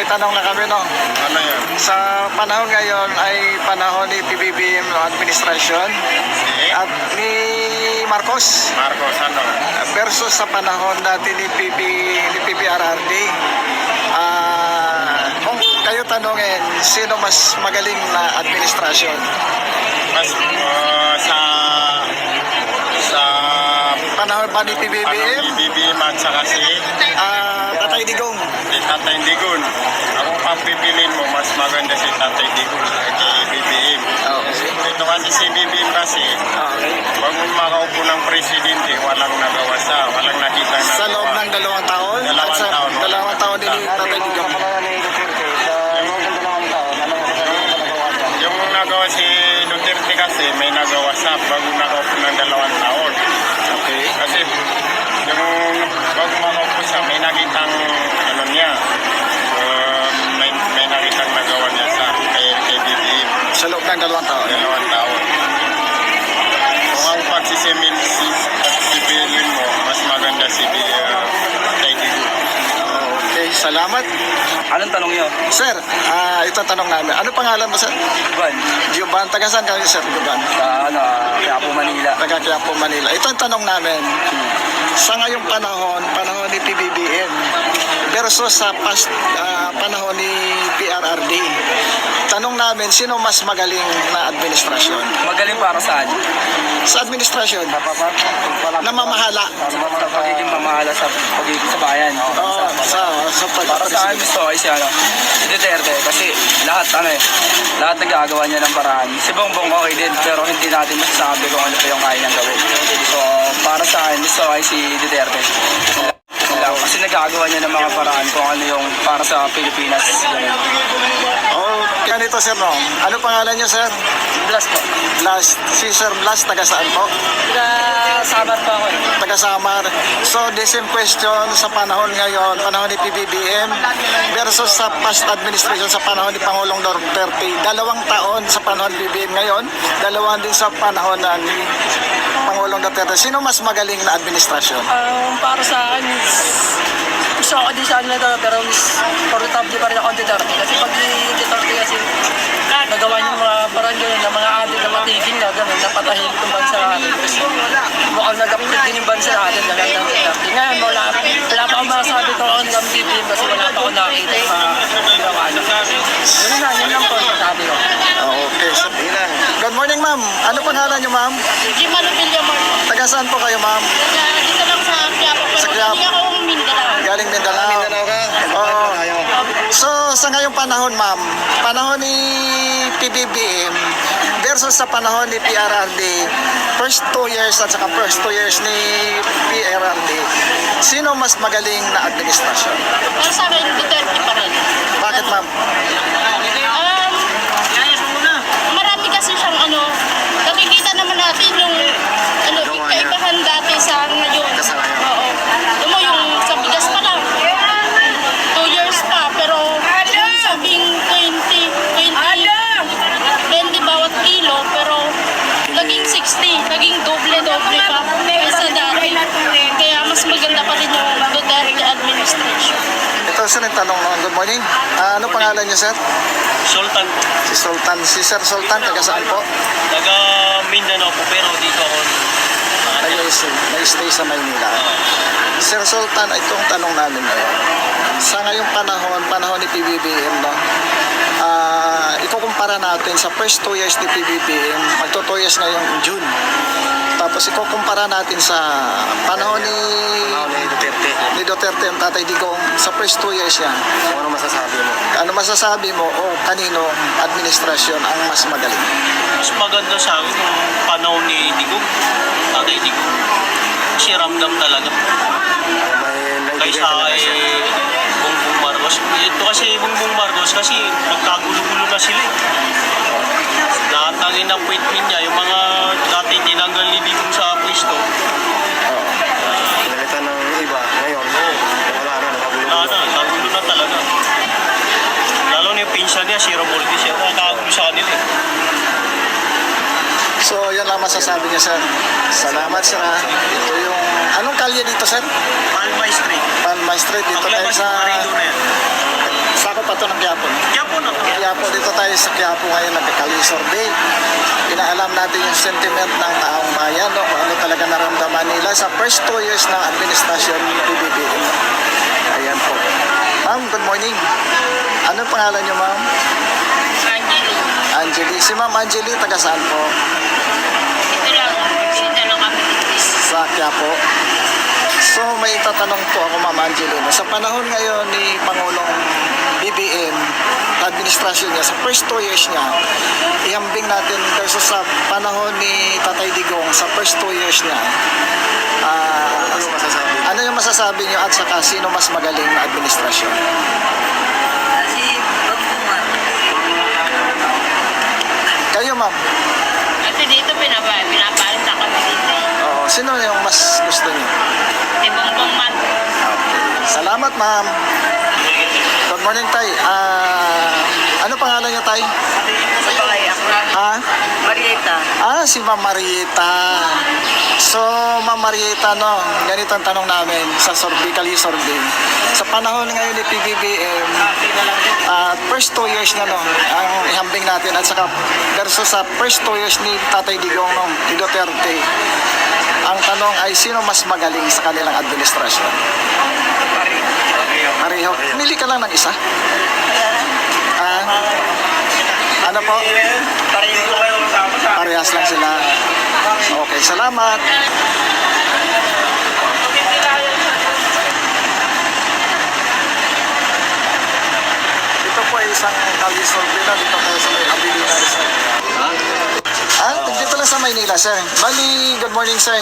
may tanong na kami, no? Ano yan? Sa panahon ngayon ay panahon ni PBBM administration at ni Marcos Marcos, ano? versus sa panahon natin ni PBRRD. Kung kayo tanongin, sino mas magaling na administrasyon? Mas sa Panahon ba ni PBBM? BBM at saka si Tatay Digong. Tatay Digun. Ako pang pipiliin mo, mas maganda si Tatay Digun kay BBM. Ito kasi si BBM kasi, Okay. bago makaupo ng presidente, walang nagawa sa, walang nakita na. Sa loob ng 2 taon? Dalawang at sa taon. 2 taon din ni Tatay Digong. Yung nagawa si Duterte kasi, may nagawa sa bago nakaupo ng 2 taon. Okay. Kasi yung bago makaupo siya, may nakitang ano niya, may nakitang nagawa niya sa kay BBM. Sa loob ng 2 taon. 2 taon. Kung ang pagsisibilin mo, mas maganda si Tatay Digun. Okay, salamat. Anong tanong niyo? Sir, ito tanong namin. Ano pangalan mo, sir? Juan, Juban. Taga saan kayo, sir? Juban. sa Quiapo, Manila. Taga Quiapo, Manila. Ito ang tanong namin. Sa ngayong panahon ni PBBM versus sa past panahon ni PRRD. Tanong namin, sino mas magaling na administrasyon? Magaling para saan? Sa administrasyon, na mamahala. Sa pagiging pamahala sa pagiging sa bayan. Oo, sa Para sa akin gusto ko ay si Duterte kasi lahat nagagawa niya ng paraan. Si Bongbong okay din pero hindi natin masasabi kung ano pa yung kaya niyang gawin. So para sa akin gusto ko ay si Duterte. Kasi nagagawa niya ng mga paraan kung ano yung para sa Pilipinas. Oh, ganito, sir, no? Ano pangalan niyo, sir? Plus po. Blas. Si Sir Blas, taga saan po? Sabat pa ako eh. Taga Samar. So, the same question sa panahon ngayon, panahon ni PBBM versus sa past administration sa panahon ni Pangulong Duterte. 2 taon sa panahon ni PBBM ngayon, 2 din sa panahon ni Pangulong Duterte. Sino mas magaling na administrasyon? Para sa akin, gusto ko din sa ano na ito, pero portable pa rin ako ang Duterte. Kasi pag Duterte kasi, nagawa niyo mga parang gano'n na mga adik na matigil na gano'n, napatahimik yung bansa natin. Kasi mukhang nag-upgrade din yung bansa natin na lang ng Duterte. Ngayon, wala pa akong masasabi ko ang BBM kasi wala pa akong nakita yung mga ginawa niyo. Yun lang po, sabi ko. Okay, so, good morning, ma'am. Ano pangalan niyo, ma'am? Jimano Villamor po. Taga saan po kayo, ma'am? Dito lang sa Quiapo, Sa pero Quiapo. hindi ako Mindanao. Galing Mindanao. Oo. So, sa ngayong panahon, ma'am, panahon ni PBBM versus sa panahon ni PRRD, first 2 years at saka first 2 years ni PRRD, sino mas magaling na administrasyon? Pero sa akin, Duterte pa rin. Bakit, ma'am? Marami kasi siyang nakikita naman natin yung kaibahan dati sa ngayon. Oo. Alam mo yung sa bigas pa lang. 2 years pa, pero yung sabing 20 bawat kilo, pero naging 60, naging doble pa kaysa dati. Kaya mas maganda pa rin yung Duterte administration. Ito, sir, nagtanong naman. Good morning. Ano pangalan niyo, sir? Sultan po. Si Sultan. Si Sir Sultan, taga saan po? Taga Mindanao po pero dito ako Nag-stay sa Maynila. Sir Sultan, itong tanong namin ngayon. Sa ngayong panahon ni PBBM, no? Ikukumpara natin sa first 2 years ni PBBM, magto 2 years ngayong June. Tapos ikukumpara natin sa panahon ni Duterte, ang Tatay Digong, sa first 2 years yan. Ano masasabi mo? Ano masasabi mo o kanino administrasyon ang mas magaling? mas maganda sa akin yung panahon ni Digong, Tatay Digong. Kasi ramdam talaga. Kaysa kay Bongbong Marcos. Ito kasi Bongbong Marcos kasi nagkagulo-gulo na sila. Lahat ng in-appointment niya, yung mga dati tinanggal ni Digong sa pwesto. Pinalitan ng iba ngayon. Wala na, Nakagulo na talaga. Lalo na yung pinsan niya, si Romualdez, siya nakagulo sa kanila. So, yan lang masasabi niya, sir. Salamat, sir. Ito yung... Anong kalye dito, sir? Palmay Street. Palmay Street. Dito tayo Paglabas sa... ng Marido na yan. Sakop pa to ng Quiapo. No? Kaya po na. Quiapo, dito tayo sa Quiapo ngayon, nagka-Kalisor Day. Inaalam natin yung sentiment ng taong bayan, no? Kung ano talaga naramdaman nila sa first 2 years ng administrasyon ni PBBM. No? Ayan po. Ma'am, good morning. Ano pangalan niyo, ma'am? Angelo, Angeli. Si Ma'am Angeli, taga saan po? ito lang, pinita lang kami. Sa Quiapo. So, may itatanong po ako, Ma'am Angeli. No? Sa panahon ngayon ni Pangulong BBM, administrasyon niya, sa first 2 years niya, ihambing natin versus sa panahon ni Tatay Digong, sa first 2 years niya, ano yung masasabi niyo at saka sino mas magaling na administrasyon? Si Bambungan. Kayo, Ma'am. Kasi dito pinapaalita kami dito. Oo, sino yung mas gusto niyo? Si Bongbong Mat. Salamat, Ma'am. Good morning, Tay. Ano pangalan niyo, Tay? Sa bagay ako. Ha? Marieta. Si Ma'am Marieta. So, Ma'am Marieta, no, ganito ang tanong namin sa Kalisor Day. Sa panahon ngayon ni PBBM, first 2 years na, no, ang ihambing natin at saka versus sa first 2 years ni Tatay Digong, no, ni Duterte, ang tanong ay sino mas magaling sa kanilang administrasyon? Pareho. Pili ka lang ng isa. Ano po? Parehas lang sila. Okay, salamat. Ito po ay isang Kalisor Day na dito tayo sa may Abilina Rizal. Dito lang sa Maynila, sir. Bali, good morning, sir.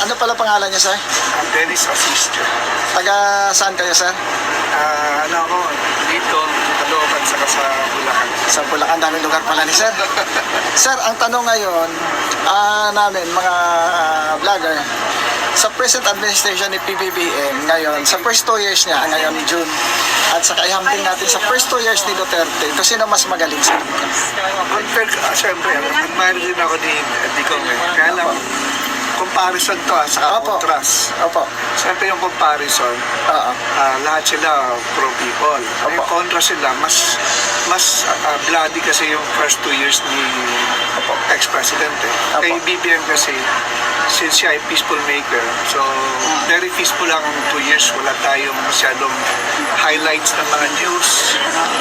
Ano pala pangalan niya, sir? Dennis Asistia. Taga saan kayo, sir? Ano ako, dito, Caloocan, saka sa Bulacan. Sa Bulacan, daming lugar pala ni sir. Sir, ang tanong ngayon namin, mga vlogger, sa present administration ni PBBM ngayon, sa first 2 years niya, ngayon June, at saka ihambing natin sa first 2 years ni Duterte, ito sino mas magaling sa Compare, siyempre, admire din ako ni Digong. Kaya lang, comparison to sa Opo. contrast. Opo. Siyempre yung comparison, Oo. lahat sila pro-people. Yung Opo. kontra sila, mas bloody kasi yung first 2 years ni ex-president. Opo. Kay BBM kasi, since siya ay peaceful maker, so very peaceful lang ang 2 years. Wala tayong masyadong highlights ng mga news,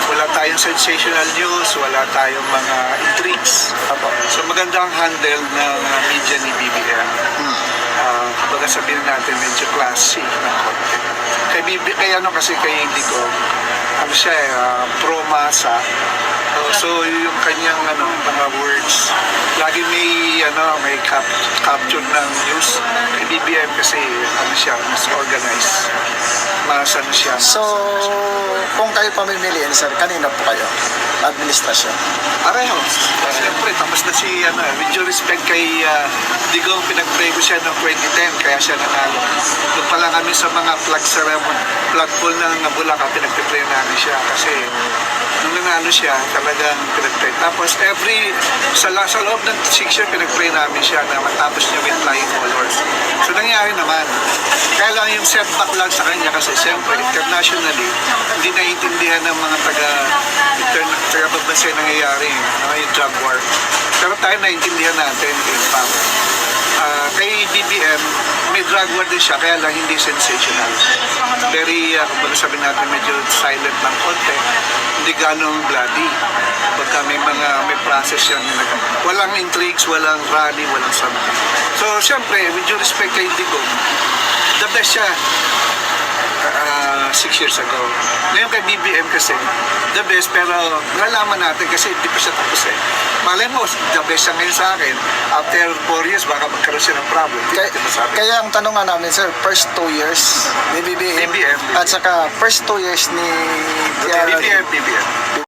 wala tayong sensational news, wala tayong mga intrigues. Opo. So maganda ang handle ng media ni BBM. Kumbaga sabihin natin medyo classy ng konti. Kay ano kasi kay Digong, ano siya pro-masa. So yung kanyang mga words, lagi may capture ng news. Kay BBM kasi siya, mas organized. Mas siya. So, kung kayo pamimiliin, sir, kanina po kayo? Administrasyon. Pareho. Siyempre, tapos na si, with due respect kay Digong, pinag-pray ko siya noong 2010, kaya siya nanalo. Doon pa lang kami sa mga flag ceremony, flag pool ng Bulacan, pinag-pray namin siya. Kasi nung nanalo siya, talagang pinag-pray. Tapos sa loob ng 6 years, pinag-pray namin siya na matapos niya with flying colors. So nangyari naman. Kaya lang yung setback lang sa kanya kasi siyempre, internationally, hindi naiintindihan ng mga taga-babansa yung nangyayari, yung drug war. Pero tayo naiintindihan natin, in fact. Kay BBM, may drug war din siya, kaya lang hindi sensational. Very, kumbaga sabihin natin, medyo silent lang konti. Hindi ganong bloody. Pagka may process yan. Walang intrigues, walang rally, walang something. So, siyempre, with due respect kay Digong, the best siya 6 years ago. Ngayon kay BBM kasi, the best, pero nalalaman natin kasi hindi pa siya tapos eh. Malay mo, the best siya ngayon sa akin. After 4 years, baka magkaroon siya ng problem. Kaya ang tanong nga namin, sir, first 2 years ni BBM, BBM. at saka first 2 years ni BBM.